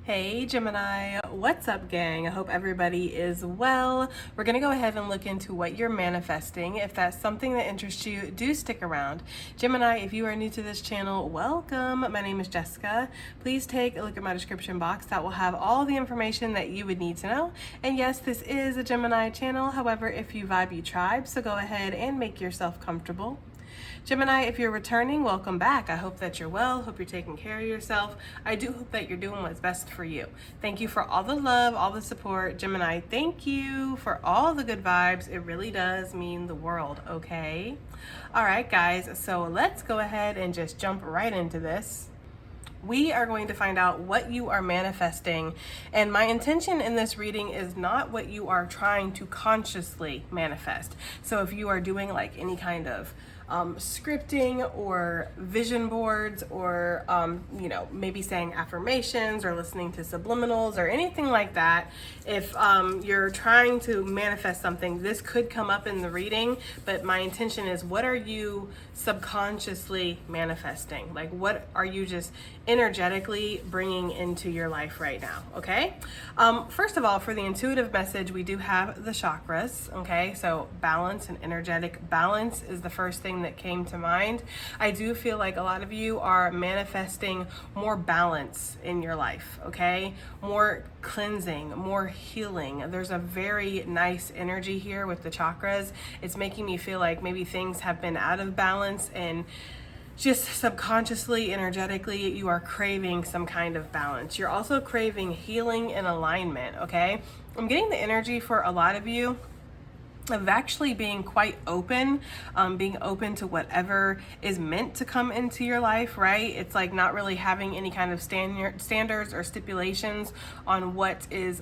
Hey Gemini, what's up gang? I hope everybody is well. We're gonna go ahead and look into what you're manifesting. If that's something that interests you, do stick around. Gemini, if you are new to this channel, welcome. My name is Jessica. Please take a look at my description box. That will have all the information that you would need to know. And yes, this is a Gemini channel. However, if you vibe, you tribe. So go ahead and make yourself comfortable. Gemini, if you're returning, welcome back. I hope that you're well. Hope you're taking care of yourself. I do hope that you're doing what's best for you. Thank you for all the love, all the support. Gemini, thank you for all the good vibes. It really does mean the world, okay? All right, guys, so let's go ahead and just jump right into this. We are going to find out what you are manifesting, and my intention in this reading is not what you are trying to consciously manifest. So if you are doing like any kind of scripting or vision boards or maybe saying affirmations or listening to subliminals or anything like that, if you're trying to manifest something, this could come up in the reading. But my intention is, what are you subconsciously manifesting? Like, what are you just energetically bringing into your life right now? Okay, first of all, for the intuitive message, we do have the chakras. Okay, so balance and energetic balance is the first thing that came to mind. I do feel like a lot of you are manifesting more balance in your life, okay? More cleansing, more healing. There's a very nice energy here with the chakras. It's making me feel like maybe things have been out of balance, and just subconsciously, energetically, you are craving some kind of balance. You're also craving healing and alignment, okay? I'm getting the energy for a lot of you of actually being quite open, being open to whatever is meant to come into your life, right? It's like not really having any kind of standards or stipulations on what is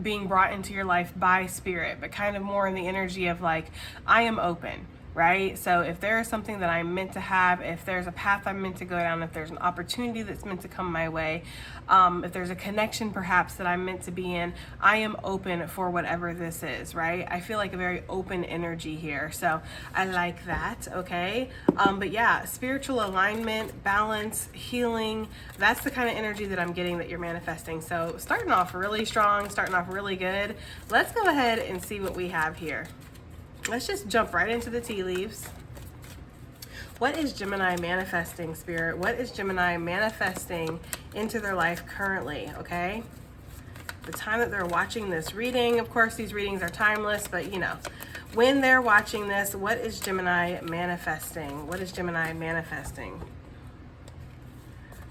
being brought into your life by spirit, but kind of more in the energy of like, I am open. Right? So if there is something that I'm meant to have, if there's a path I'm meant to go down, if there's an opportunity that's meant to come my way, if there's a connection perhaps that I'm meant to be in, I am open for whatever this is, right? I feel like a very open energy here. So I like that, okay? But yeah, spiritual alignment, balance, healing, that's the kind of energy that I'm getting that you're manifesting. So starting off really strong, starting off really good. Let's go ahead and see what we have here. Let's just jump right into the tea leaves. What is Gemini manifesting, Spirit? What is Gemini manifesting into their life currently, okay? The time that they're watching this reading, of course, these readings are timeless, but when they're watching this, what is Gemini manifesting? What is Gemini manifesting?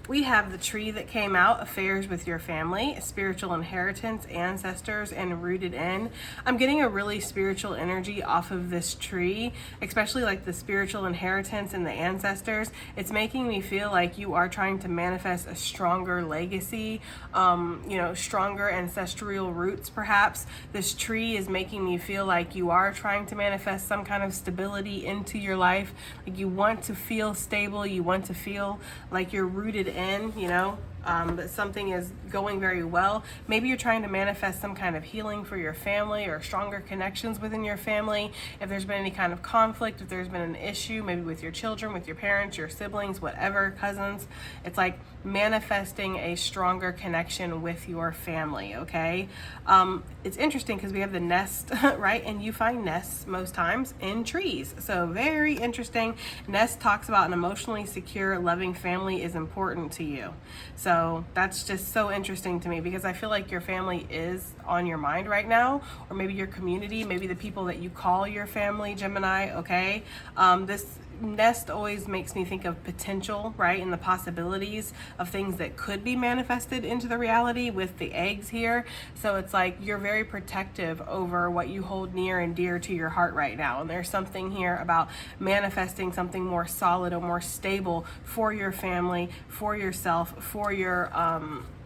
We have the tree that came out, affairs with your family, spiritual inheritance, ancestors, and rooted in. I'm getting a really spiritual energy off of this tree, especially like the spiritual inheritance and the ancestors. It's making me feel like you are trying to manifest a stronger legacy, stronger ancestral roots perhaps. This tree is making me feel like you are trying to manifest some kind of stability into your life. Like you want to feel stable, you want to feel like you're rooted in, that something is going very well. Maybe you're trying to manifest some kind of healing for your family or stronger connections within your family. If there's been any kind of conflict, if there's been an issue, maybe with your children, with your parents, your siblings, whatever, cousins, it's like manifesting a stronger connection with your family, okay? It's interesting because we have the nest, right? And you find nests most times in trees. So very interesting. Nest talks about an emotionally secure, loving family is important to you. So that's just so interesting to me because I feel like your family is on your mind right now, or maybe your community, maybe the people that you call your family, Gemini, okay? This nest always makes me think of potential, right? And the possibilities of things that could be manifested into the reality with the eggs here. So it's like you're very protective over what you hold near and dear to your heart right now. And there's something here about manifesting something more solid or more stable for your family, for yourself, for your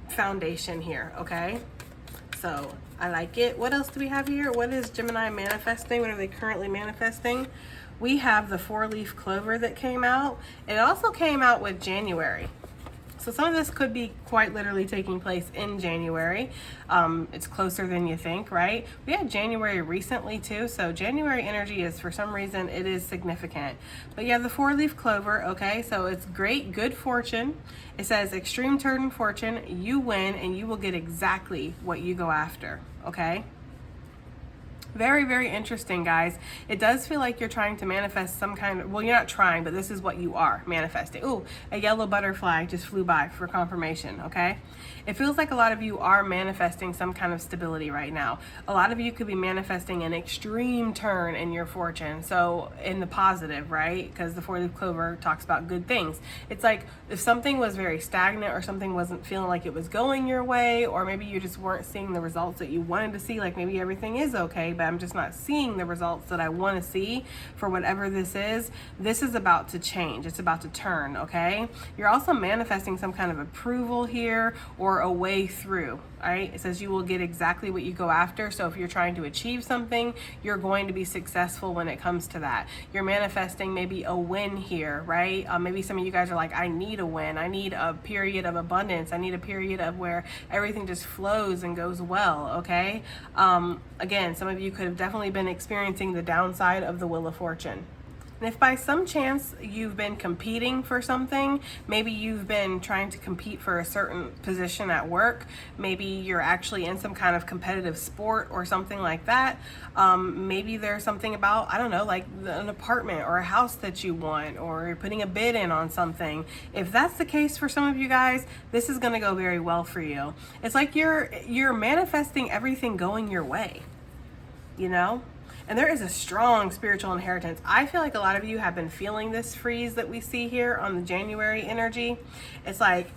foundation here, okay? So I like it. What else do we have here? What is Gemini manifesting? What are they currently manifesting? We have the 4-leaf clover that came out. It also came out with January. So some of this could be quite literally taking place in January. It's closer than you think, right? We had January recently too, so January energy is, for some reason, it is significant. But you have the 4-leaf clover, okay? So it's great, good fortune. It says extreme turn in fortune, you win and you will get exactly what you go after, okay? Very, very interesting, guys. It does feel like you're trying to manifest some kind of, well, you're not trying, but this is what you are manifesting. Ooh, a yellow butterfly just flew by for confirmation, okay? It feels like a lot of you are manifesting some kind of stability right now. A lot of you could be manifesting an extreme turn in your fortune. So in the positive, right? Because the 4-leaf clover talks about good things. It's like if something was very stagnant or something wasn't feeling like it was going your way, or maybe you just weren't seeing the results that you wanted to see, like maybe everything is okay, but I'm just not seeing the results that I want to see for whatever this is about to change. It's about to turn, okay? You're also manifesting some kind of approval here or a way through, right? It says you will get exactly what you go after. So if you're trying to achieve something, you're going to be successful when it comes to that. You're manifesting maybe a win here, right? Maybe some of you guys are like, I need a win. I need a period of abundance. I need a period of where everything just flows and goes well, okay? Again, some of you could have definitely been experiencing the downside of the Wheel of Fortune. And if by some chance you've been competing for something, maybe you've been trying to compete for a certain position at work, maybe you're actually in some kind of competitive sport or something like that, maybe there's something about, I don't know, like an apartment or a house that you want, or you're putting a bid in on something. If that's the case for some of you guys, this is going to go very well for you. It's like you're manifesting everything going your way, you know? And there is a strong spiritual inheritance. I feel like a lot of you have been feeling this freeze that we see here on the January energy. It's like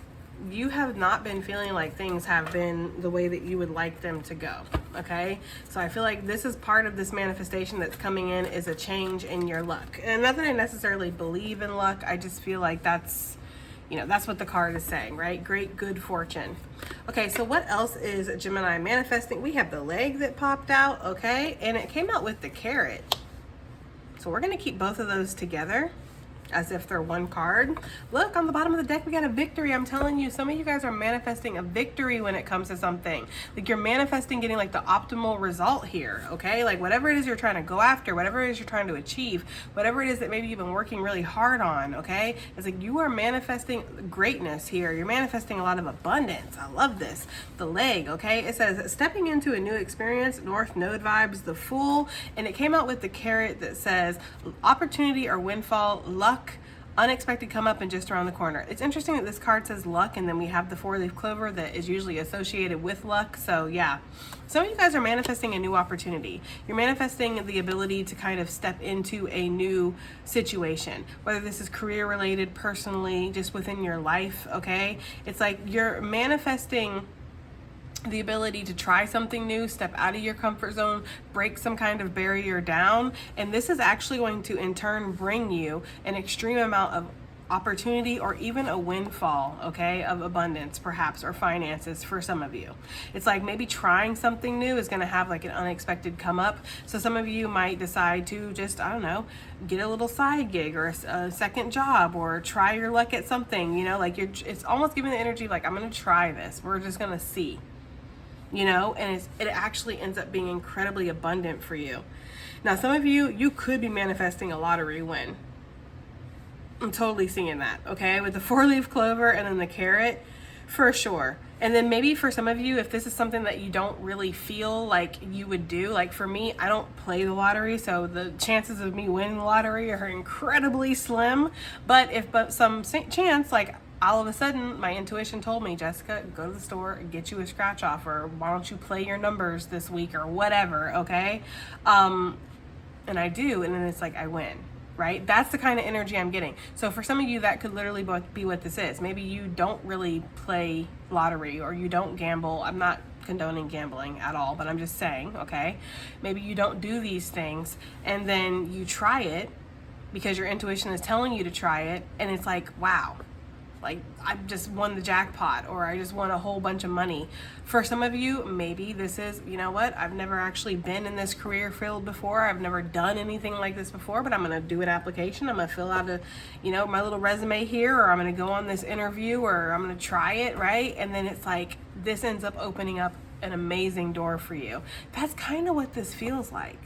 you have not been feeling like things have been the way that you would like them to go, okay? So I feel like this is part of this manifestation that's coming in, is a change in your luck. And not that I necessarily believe in luck, I just feel like that's, you know, that's what the card is saying, right? Great, good fortune. Okay, so what else is Gemini manifesting? We have the leg that popped out, okay? And it came out with the carrot. So we're going to keep both of those together as if they're one card. Look, on the bottom of the deck, we got a victory. I'm telling you, some of you guys are manifesting a victory when it comes to something. Like you're manifesting getting like the optimal result here, okay? Like whatever it is you're trying to go after, whatever it is you're trying to achieve, whatever it is that maybe you've been working really hard on, okay? It's like you are manifesting greatness here. You're manifesting a lot of abundance. I love this. The leg, okay? It says, stepping into a new experience, North Node vibes, the Fool, and it came out with the carrot that says, opportunity or windfall, luck, unexpected come up and just around the corner. It's interesting that this card says luck, and then we have the 4-leaf clover that is usually associated with luck. So yeah, some of you guys are manifesting a new opportunity. You're manifesting the ability to kind of step into a new situation, whether this is career related, personally, just within your life, okay? It's like you're manifesting the ability to try something new, step out of your comfort zone, break some kind of barrier down. And this is actually going to in turn bring you an extreme amount of opportunity or even a windfall, okay, of abundance perhaps, or finances for some of you. It's like maybe trying something new is going to have like an unexpected come up. So some of you might decide to just, I don't know, get a little side gig or a second job, or try your luck at something, you know, like it's almost giving the energy like, I'm going to try this. We're just going to see. You know, and it actually ends up being incredibly abundant for you. Now, some of you could be manifesting a lottery win. I'm totally seeing that, okay? With the 4-leaf clover and then the carrot, for sure. And then maybe for some of you, if this is something that you don't really feel like you would do, like for me, I don't play the lottery, so the chances of me winning the lottery are incredibly slim. But if some chance, like all of a sudden my intuition told me, Jessica, go to the store and get you a scratch off, or why don't you play your numbers this week or whatever, okay? And I do, and then it's like I win, right? That's the kind of energy I'm getting. So for some of you, that could literally be what this is. Maybe you don't really play lottery, or you don't gamble. I'm not condoning gambling at all, but I'm just saying, okay? Maybe you don't do these things, and then you try it because your intuition is telling you to try it, and it's like, wow, Like, I just won the jackpot, or I just won a whole bunch of money. For some of you, maybe this is, you know what, I've never actually been in this career field before. I've never done anything like this before, but I'm going to do an application. I'm going to fill out my little resume here, or I'm going to go on this interview, or I'm going to try it, right? And then it's like, this ends up opening up an amazing door for you. That's kind of what this feels like.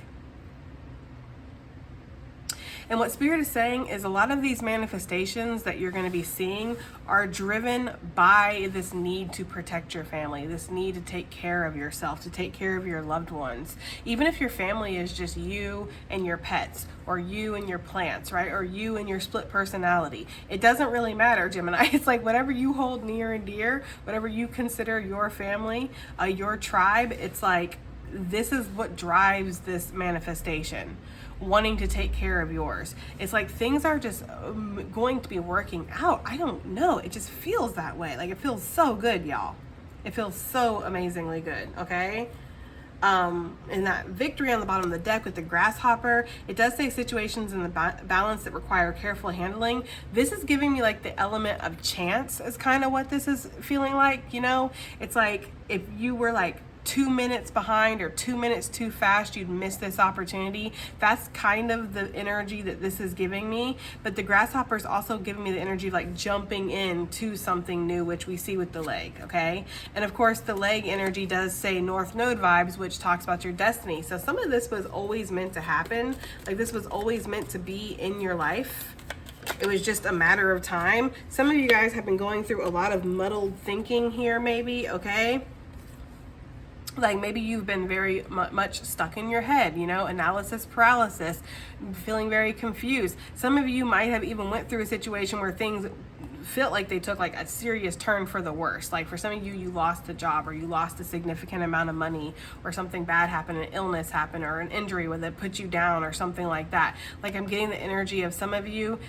And what Spirit is saying is a lot of these manifestations that you're going to be seeing are driven by this need to protect your family, this need to take care of yourself, to take care of your loved ones. Even if your family is just you and your pets, or you and your plants, right? Or you and your split personality. It doesn't really matter, Gemini. It's like whatever you hold near and dear, whatever you consider your family, your tribe, it's like this is what drives this manifestation. Wanting to take care of yours. It's like things are just going to be working out. I don't know. It just feels that way. Like it feels so good, y'all. It feels so amazingly good, okay? And that victory on the bottom of the deck with the grasshopper, it does say situations in the balance that require careful handling. This is giving me like the element of chance is kind of what this is feeling like, you know? It's like if you were like 2 minutes behind or 2 minutes too fast, you'd miss this opportunity. That's kind of the energy that this is giving me. But the grasshopper is also giving me the energy of like jumping into something new, which we see with the leg, okay? And of course, the leg energy does say North Node vibes, which talks about your destiny. So some of this was always meant to happen. Like this was always meant to be in your life. It was just a matter of time. Some of you guys have been going through a lot of muddled thinking here, maybe, okay? Like maybe you've been very much stuck in your head, you know, analysis paralysis, feeling very confused. Some of you might have even went through a situation where things felt like they took like a serious turn for the worse. Like for some of you, you lost a job, or you lost a significant amount of money, or something bad happened, an illness happened, or an injury where it put you down, or something like that. Like I'm getting the energy of some of you,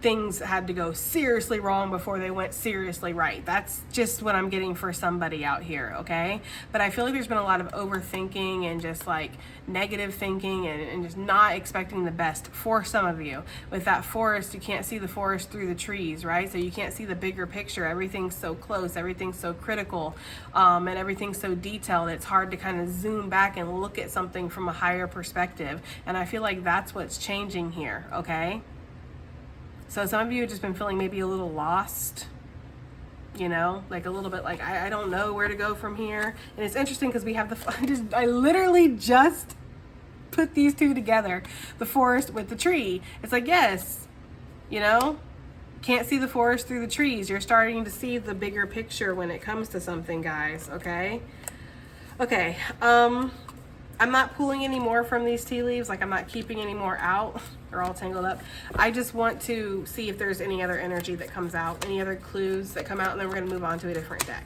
things had to go seriously wrong before they went seriously right. That's just what I'm getting for somebody out here, okay? But I feel like there's been a lot of overthinking and just like negative thinking and just not expecting the best for some of you. With that forest, you can't see the forest through the trees, right? So you can't see the bigger picture. Everything's so close, everything's so critical, and everything's so detailed. It's hard to kind of zoom back and look at something from a higher perspective. And I feel like that's what's changing here, okay? So some of you have just been feeling maybe a little lost, you know, like a little bit like, I don't know where to go from here. And it's interesting because we have I literally just put these two together, the forest with the tree. It's like, yes, you know, can't see the forest through the trees. You're starting to see the bigger picture when it comes to something, guys, okay? Okay, I'm not pulling any more from these tea leaves. Like I'm not keeping any more out. They're all tangled up. I just want to see if there's any other energy that comes out, any other clues that come out, and then we're going to move on to a different deck.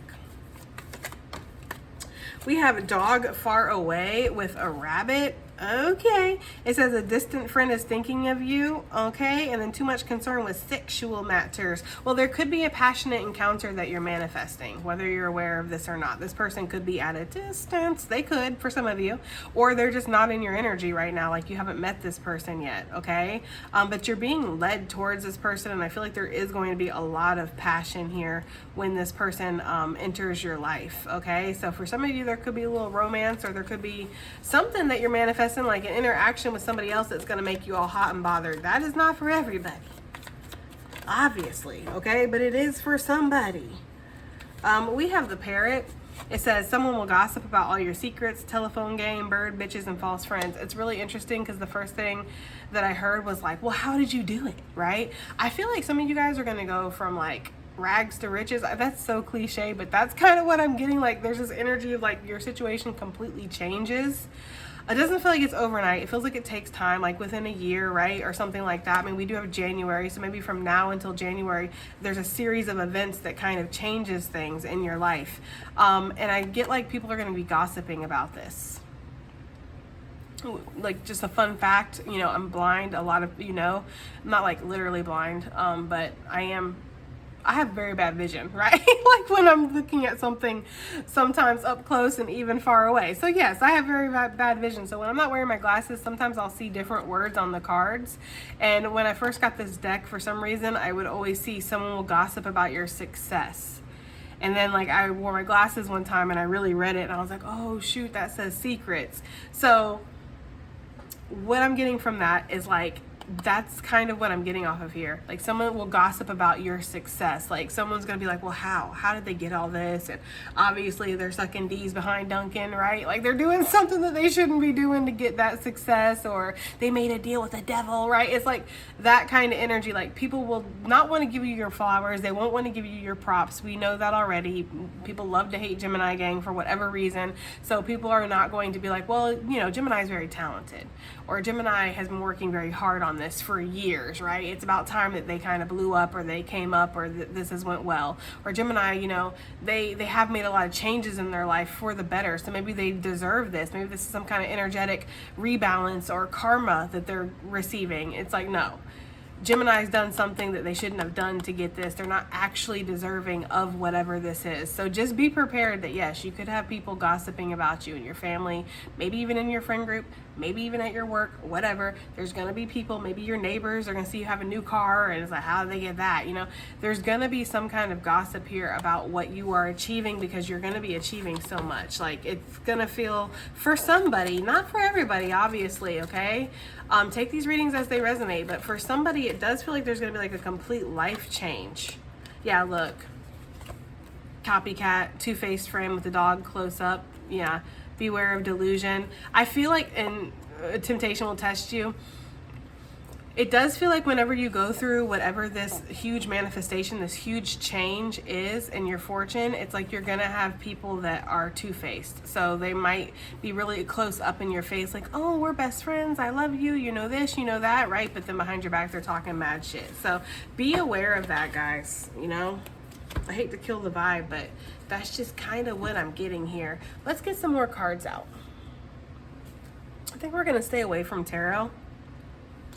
We have a dog far away with a rabbit. Okay. It says a distant friend is thinking of you. Okay. And then too much concern with sexual matters. Well, there could be a passionate encounter that you're manifesting, whether you're aware of this or not. This person could be at a distance. They could, for some of you, or they're just not in your energy right now. Like you haven't met this person yet. Okay. But you're being led towards this person. And I feel like there is going to be a lot of passion here when this person enters your life. Okay. So for some of you, there could be a little romance, or there could be something that you're manifesting, like an interaction with somebody else that's going to make you all hot and bothered. That is not for everybody, obviously, okay? But it is for somebody. We have the parrot. It says someone will gossip about all your secrets, telephone game, bird, bitches, and false friends. It's really interesting because the first thing that I heard was like, well, how did you do it, right? I feel like some of you guys are going to go from like rags to riches. That's so cliche, but that's kind of what I'm getting. Like there's this energy of like your situation completely changes. It doesn't feel like it's overnight. It feels like it takes time, like within a year, right? Or something like that. I mean, we do have January, so maybe from now until January, there's a series of events that kind of changes things in your life. And I get like people are going to be gossiping about this. Like just a fun fact, you know, I'm blind. A lot of, you know, I'm not like literally blind, but I am I have very bad vision, right? Like when I'm looking at something sometimes up close and even far away. So yes, I have very bad vision. So when I'm not wearing my glasses, sometimes I'll see different words on the cards. And when I first got this deck, for some reason, I would always see someone will gossip about your success. And then like I wore my glasses one time and I really read it and I was like, oh shoot, that says secrets. So what I'm getting from that is like, that's kind of what I'm getting off of here. Like someone will gossip about your success. Like someone's gonna be like, well, how did they get all this? And obviously they're sucking D's behind Duncan, right? Like they're doing something that they shouldn't be doing to get that success, or they made a deal with the devil, right? It's like that kind of energy. Like people will not want to give you your flowers. They won't want to give you your props. We know that already. People love to hate Gemini gang for whatever reason. So people are not going to be like, well, you know, Gemini is very talented, or Gemini has been working very hard on this for years, right? It's about time that they kind of blew up, or they came up, or this has went well. Or Gemini, you know, they have made a lot of changes in their life for the better, so maybe they deserve this. Maybe this is some kind of energetic rebalance or karma that they're receiving. It's like, no. Gemini's done something that they shouldn't have done to get this. They're not actually deserving of whatever this is. So just be prepared that yes, you could have people gossiping about you in your family, maybe even in your friend group, maybe even at your work, whatever. There's gonna be people, maybe your neighbors are gonna see you have a new car and it's like, how did they get that? You know, there's gonna be some kind of gossip here about what you are achieving, because you're gonna be achieving so much. Like it's gonna feel, for somebody, not for everybody, obviously, okay? Take these readings as they resonate, but for somebody, it does feel like there's gonna be like a complete life change. Yeah, look. Copycat, two-faced frame with the dog close up. Yeah, beware of delusion. I feel like, and temptation will test you. It does feel like whenever you go through whatever this huge manifestation, this huge change is in your fortune, it's like you're gonna have people that are two-faced. So they might be really close up in your face, like, oh, we're best friends, I love you, you know this, you know that, right? But then behind your back, they're talking mad shit. So be aware of that, guys, you know? I hate to kill the vibe, but that's just kind of what I'm getting here. Let's get some more cards out. I think we're gonna stay away from tarot,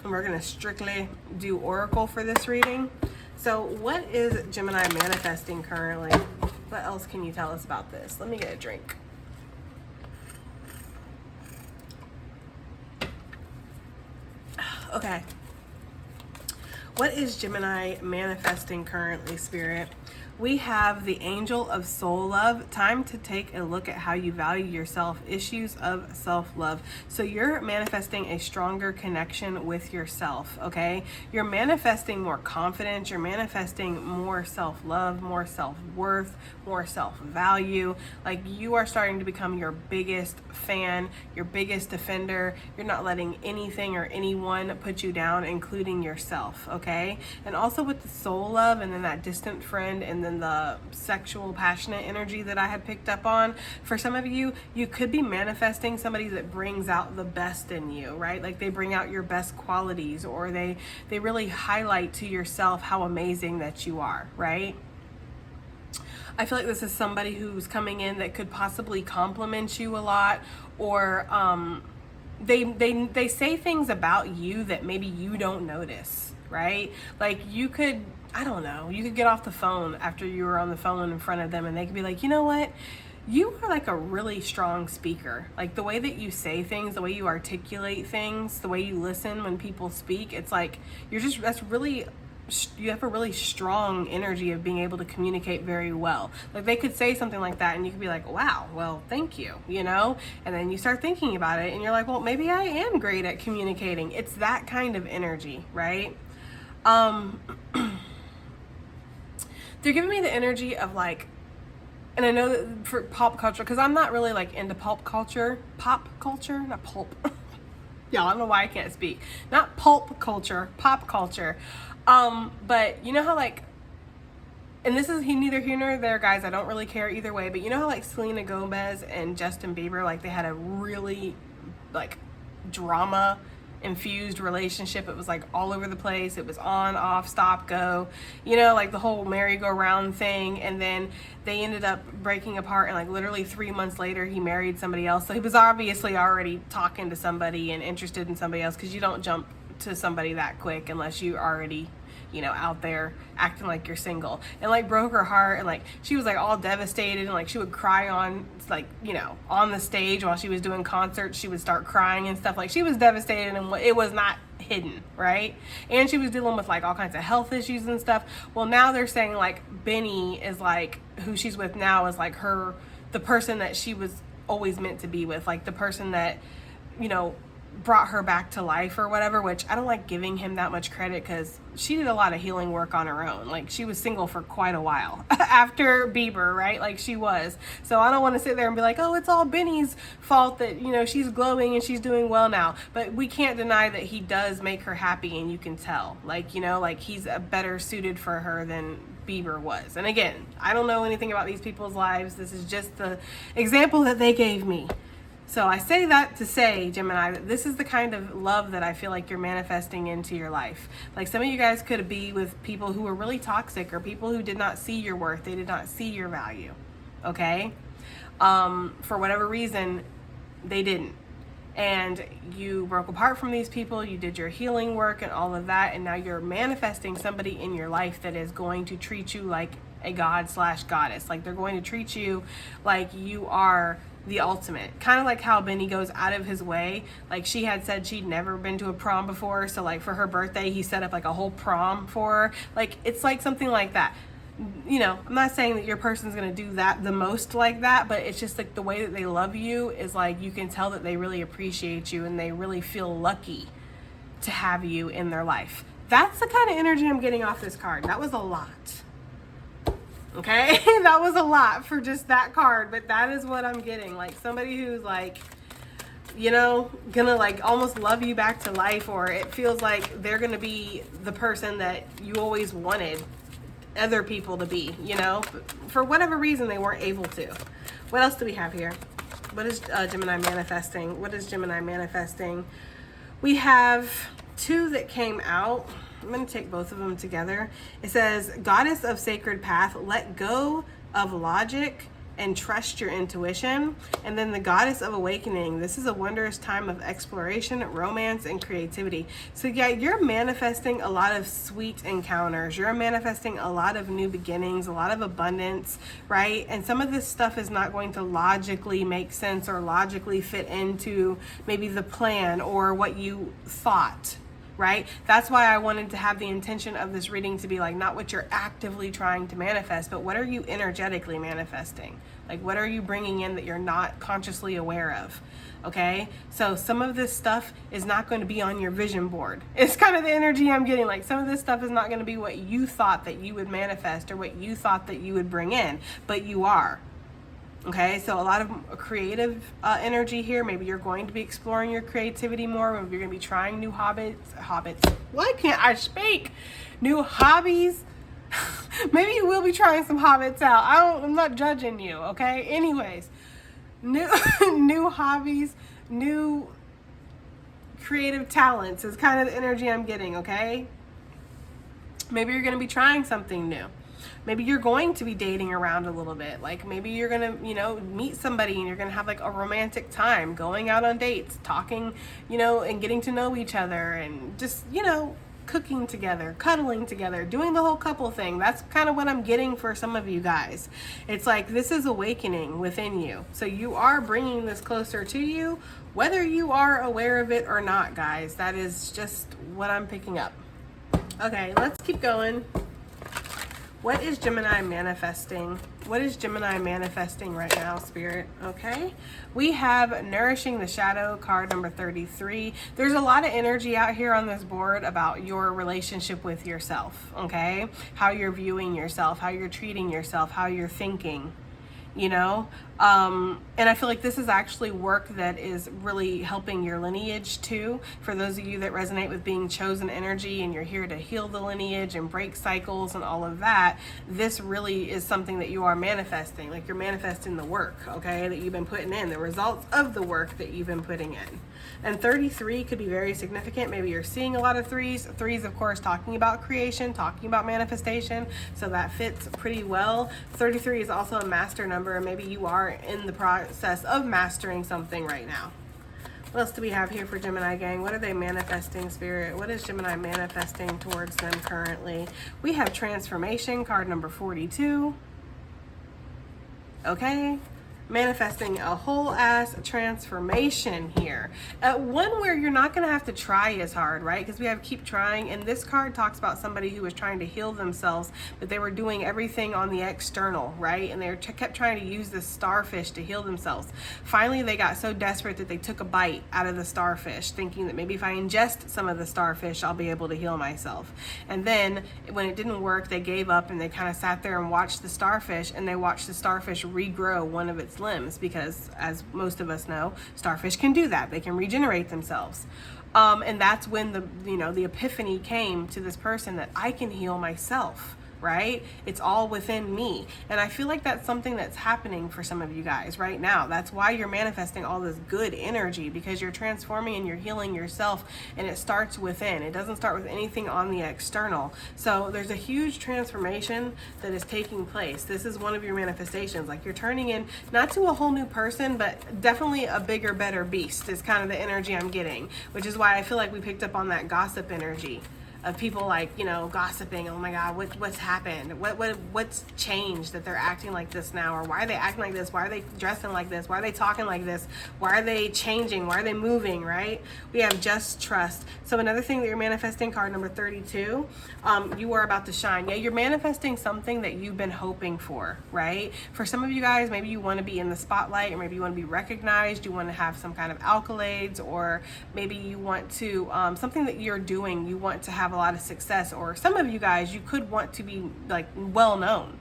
and we're going to strictly do oracle for this reading. So what is Gemini manifesting currently? What else can you tell us about this? Let me get a drink. Okay. What is Gemini manifesting currently, Spirit? We have the Angel of Soul Love. Time to take a look at how you value yourself. Issues of self-love. So you're manifesting a stronger connection with yourself, okay? You're manifesting more confidence. You're manifesting more self-love, more self-worth, more self-value. Like you are starting to become your biggest fan, your biggest defender. You're not letting anything or anyone put you down, including yourself, okay? And also with the soul love, and then that distant friend, and then the sexual passionate energy that I had picked up on, for some of you, you could be manifesting somebody that brings out the best in you, right? Like they bring out your best qualities, or they really highlight to yourself how amazing that you are, right? I feel like this is somebody who's coming in that could possibly compliment you a lot, or they say things about you that maybe you don't notice, right? Like you could, I don't know, you could get off the phone after you were on the phone in front of them, and they could be like, you know what? You are like a really strong speaker. Like the way that you say things, the way you articulate things, the way you listen when people speak, it's like you have a really strong energy of being able to communicate very well. Like they could say something like that and you could be like, wow, well, thank you, you know? And then you start thinking about it and you're like, well, maybe I am great at communicating. It's that kind of energy, right? They're giving me the energy of like, and I know that for pop culture, because I'm not really like into pop culture, not pulp. Y'all, I don't know why I can't speak. Not pulp culture, pop culture. But you know how like, and this is neither here nor there, guys, I don't really care either way, but you know how like Selena Gomez and Justin Bieber, like they had a really like drama infused relationship. It was like all over the place. It was on, off, stop, go, you know, like the whole merry-go-round thing. And then they ended up breaking apart, and like literally 3 months later he married somebody else. So he was obviously already talking to somebody and interested in somebody else, because you don't jump to somebody that quick unless you already, you know, out there acting like you're single. And like broke her heart, and like she was like all devastated, and like she would cry on, like, you know, on the stage while she was doing concerts. She would start crying and stuff. Like she was devastated, and it was not hidden, right? And she was dealing with like all kinds of health issues and stuff. Well, now they're saying like Benny is like, who she's with now is like the person that she was always meant to be with, like the person that, you know, brought her back to life or whatever, which I don't like giving him that much credit because she did a lot of healing work on her own. Like she was single for quite a while after Bieber, right? Like she was. So I don't want to sit there and be like, oh, it's all Benny's fault that, you know, she's glowing and she's doing well now. But we can't deny that he does make her happy, and you can tell, like, you know, like he's a better suited for her than Bieber was. And again, I don't know anything about these people's lives. This is just the example that they gave me. So I say that to say, Gemini, that this is the kind of love that I feel like you're manifesting into your life. Like some of you guys could be with people who were really toxic, or people who did not see your worth. They did not see your value. Okay? For whatever reason, they didn't. And you broke apart from these people. You did your healing work and all of that. And now you're manifesting somebody in your life that is going to treat you like a god/goddess. Like they're going to treat you like you are the ultimate. Kind of like how Benny goes out of his way. Like she had said she'd never been to a prom before, so like for her birthday he set up like a whole prom for her. Like it's like something like that. You know, I'm not saying that your person's gonna do that the most like that, but it's just like the way that they love you is like you can tell that they really appreciate you and they really feel lucky to have you in their life. That's the kind of energy I'm getting off this card. That was a lot. Okay, that was a lot for just that card, but that is what I'm getting. Like somebody who's like, you know, gonna like almost love you back to life, or it feels like they're gonna be the person that you always wanted other people to be, you know, for whatever reason they weren't able to. What else do we have here? What is Gemini manifesting? What is Gemini manifesting? We have two that came out. I'm going to take both of them together. It says, Goddess of Sacred Path, let go of logic and trust your intuition. And then the Goddess of Awakening. This is a wondrous time of exploration, romance, and creativity. So yeah, you're manifesting a lot of sweet encounters. You're manifesting a lot of new beginnings, a lot of abundance, right? And some of this stuff is not going to logically make sense or logically fit into maybe the plan or what you thought, right? That's why I wanted to have the intention of this reading to be like not what you're actively trying to manifest, but what are you energetically manifesting? Like what are you bringing in that you're not consciously aware of? Okay, so some of this stuff is not going to be on your vision board. It's kind of the energy I'm getting. Like some of this stuff is not going to be what you thought that you would manifest or what you thought that you would bring in, but you are. Okay, so a lot of creative energy here. Maybe you're going to be exploring your creativity more. Maybe you're going to be trying new hobbits. Why can't I speak? New hobbies. Maybe you will be trying some hobbits out. I'm not judging you, okay? Anyways, new hobbies, new creative talents is kind of the energy I'm getting, okay? Maybe you're going to be trying something new. Maybe you're going to be dating around a little bit. Like maybe you're going to, you know, meet somebody and you're going to have like a romantic time, going out on dates, talking, you know, and getting to know each other and just, you know, cooking together, cuddling together, doing the whole couple thing. That's kind of what I'm getting for some of you guys. It's like this is awakening within you. So you are bringing this closer to you, whether you are aware of it or not, guys. That is just what I'm picking up. Okay, let's keep going. What is Gemini manifesting? What is Gemini manifesting right now, Spirit? Okay. We have Nourishing the Shadow, card number 33. There's a lot of energy out here on this board about your relationship with yourself, okay? How you're viewing yourself, how you're treating yourself, how you're thinking, you know? And I feel like this is actually work that is really helping your lineage too. For those of you that resonate with being chosen energy and you're here to heal the lineage and break cycles and all of that, this really is something that you are manifesting. Like you're manifesting the work, okay, that you've been putting in, the results of the work that you've been putting in. And 33 could be very significant. Maybe you're seeing a lot of threes. Threes, of course, talking about creation, talking about manifestation. So that fits pretty well. 33 is also a master number, and maybe you are in the process of mastering something right now. What else do we have here for Gemini gang? What are they manifesting, Spirit? What is Gemini manifesting towards them currently? We have transformation, card number 42. Okay. Manifesting a whole ass transformation here. One where you're not going to have to try as hard, right? Because we have keep trying. And this card talks about somebody who was trying to heal themselves, but they were doing everything on the external, right? And they kept trying to use this starfish to heal themselves. Finally, they got so desperate that they took a bite out of the starfish, thinking that maybe if I ingest some of the starfish, I'll be able to heal myself. And then when it didn't work, they gave up and they kind of sat there and watched the starfish, and they watched the starfish regrow one of its limbs, because as most of us know, starfish can do that. They can regenerate themselves. And that's when the epiphany came to this person that I can heal myself, right? It's all within me. And I feel like that's something that's happening for some of you guys right now. That's why you're manifesting all this good energy, because you're transforming and you're healing yourself, and it starts within. It doesn't start with anything on the external. So there's a huge transformation that is taking place. This is one of your manifestations. Like, you're turning in, not to a whole new person, but definitely a bigger, better beast is kind of the energy I'm getting, which is why I feel like we picked up on that gossip energy of people, like, you know, gossiping. Oh my God, what's happened? What's changed that they're acting like this now? Or why are they acting like this? Why are they dressing like this? Why are they talking like this? Why are they changing? Why are they moving, right? We have just trust. So another thing that you're manifesting, card number 32, you are about to shine. Yeah, you're manifesting something that you've been hoping for, right? For some of you guys, maybe you want to be in the spotlight, or maybe you want to be recognized. You want to have some kind of accolades, or maybe you want to, something that you're doing, you want to have a lot of success. Or some of you guys, you could want to be like well known.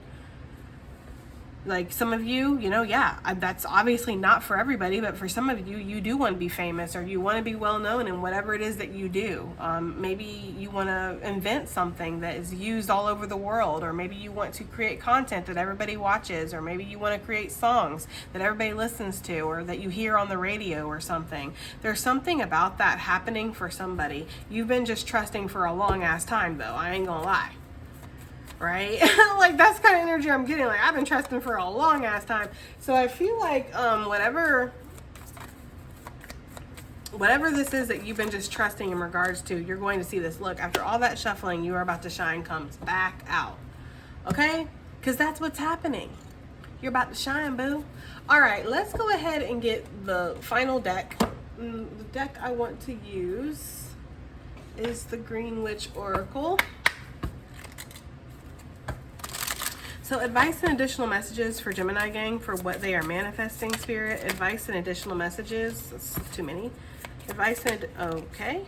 Like some of you, you know, yeah, that's obviously not for everybody, but for some of you, you do want to be famous, or you want to be well known in whatever it is that you do. Maybe you want to invent something that is used all over the world, or maybe you want to create content that everybody watches, or maybe you want to create songs that everybody listens to, or that you hear on the radio or something. There's something about that happening for somebody. You've been just trusting for a long ass time, though. I ain't gonna lie. Right? Like, that's kind of energy I'm getting. Like, I've been trusting for a long ass time. So I feel like whatever this is that you've been just trusting in regards to, you're going to see this. Look, after all that shuffling, You Are About to Shine comes back out. Okay? Because that's what's happening. You're about to shine, boo. All right, let's go ahead and get the final deck. The deck I want to use is the Green Witch Oracle. So advice and additional messages for Gemini gang for what they are manifesting, Spirit. Advice and additional messages. That's too many. Advice and, okay.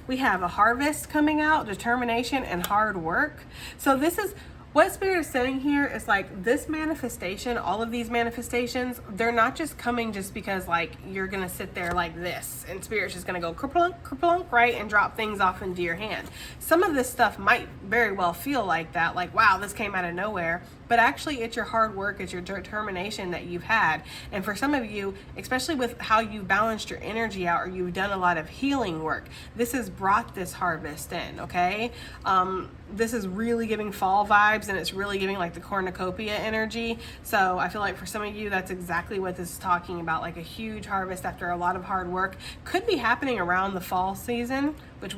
We have a harvest coming out, determination, and hard work. So this is, what Spirit is saying here is like, this manifestation, all of these manifestations, they're not just coming just because like you're going to sit there like this and Spirit's just going to go kerplunk, kerplunk, right? And drop things off into your hand. Some of this stuff might very well feel like that, like, wow, this came out of nowhere. But actually, it's your hard work, it's your determination that you've had. And for some of you, especially with how you balanced your energy out, or you've done a lot of healing work, this has brought this harvest in, okay? This is really giving fall vibes, and it's really giving like the cornucopia energy. So I feel like for some of you, that's exactly what this is talking about, like a huge harvest after a lot of hard work. Could be happening around the fall season, which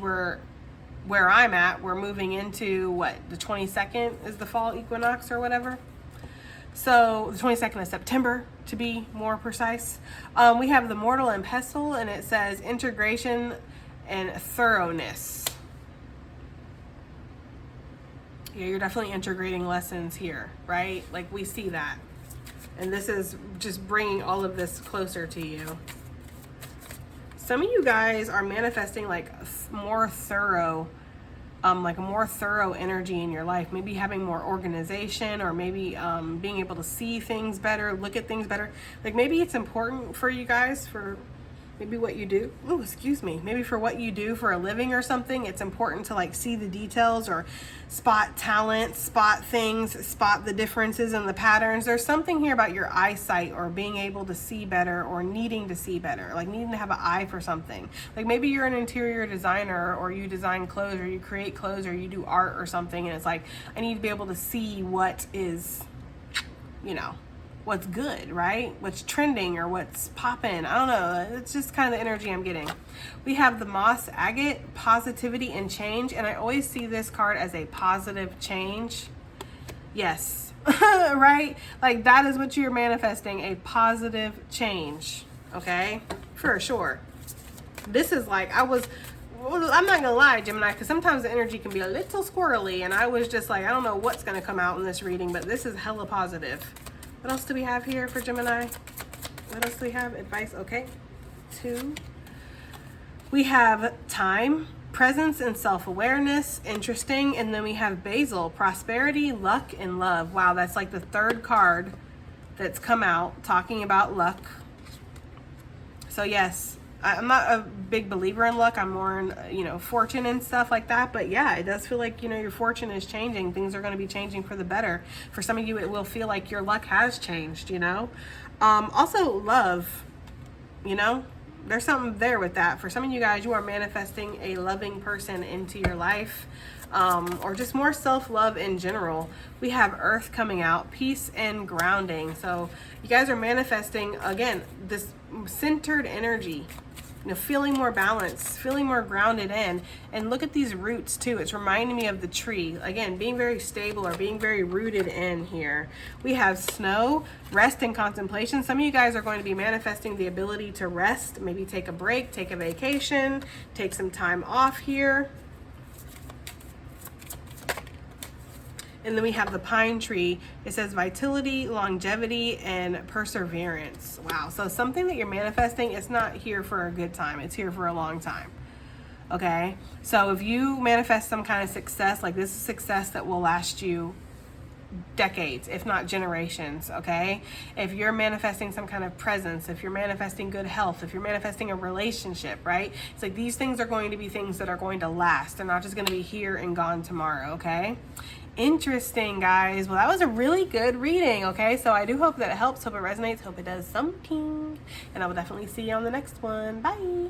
where I'm at, we're moving into what, the 22nd is the fall equinox or whatever. So the 22nd of September, to be more precise. We have the Mortal and Pestle, and it says integration and thoroughness. Yeah, you're definitely integrating lessons here, right? Like, we see that. And this is just bringing all of this closer to you. Some of you guys are manifesting like more thorough, like a more thorough energy in your life. Maybe having more organization, or maybe being able to see things better, look at things better. Like, maybe it's important for you guys, for maybe what you do. Oh, excuse me. Maybe for what you do for a living or something, it's important to like see the details, or spot talent, spot things, spot the differences and the patterns. There's something here about your eyesight, or being able to see better, or needing to see better, like needing to have an eye for something. Like, maybe you're an interior designer, or you design clothes, or you create clothes, or you do art or something, and it's like, I need to be able to see what is, you know, what's good, right? What's trending or what's popping. I don't know. It's just kind of the energy I'm getting. We have the Moss Agate, positivity and change. And I always see this card as a positive change. Yes, right? Like that is what you're manifesting, a positive change. Okay, for sure. This is like, I'm not gonna lie, Gemini, because sometimes the energy can be a little squirrely, and I was just like, I don't know what's gonna come out in this reading, but this is hella positive. What else do we have here for Gemini? What else do we have? Advice, okay. 2. We have time, presence, and self-awareness, interesting. And then we have Basil, prosperity, luck, and love. Wow, that's like the 3rd card that's come out talking about luck. So yes, I'm not a big believer in luck. I'm more in, you know, fortune and stuff like that. But yeah, it does feel like, you know, your fortune is changing. Things are going to be changing for the better. For some of you, it will feel like your luck has changed, you know. Also love, you know, there's something there with that. For some of you guys, you are manifesting a loving person into your life, or just more self-love in general. We have Earth coming out, peace and grounding. So you guys are manifesting, again, this centered energy, you know, feeling more balanced, feeling more grounded in. And look at these roots too. It's reminding me of the tree. Again, being very stable or being very rooted in here. We have snow, rest and contemplation. Some of you guys are going to be manifesting the ability to rest, maybe take a break, take a vacation, take some time off here. And then we have the pine tree. It says vitality, longevity, and perseverance. Wow. So something that you're manifesting, it's not here for a good time. It's here for a long time. Okay. So if you manifest some kind of success, like this is success that will last you decades, if not generations. Okay. If you're manifesting some kind of presence, if you're manifesting good health, if you're manifesting a relationship, right? It's like these things are going to be things that are going to last. They're not just going to be here and gone tomorrow. Okay. Interesting, guys. Well, that was a really good reading. Okay, so I do hope that it helps, hope it resonates, hope it does something, and I will definitely see you on the next one. Bye.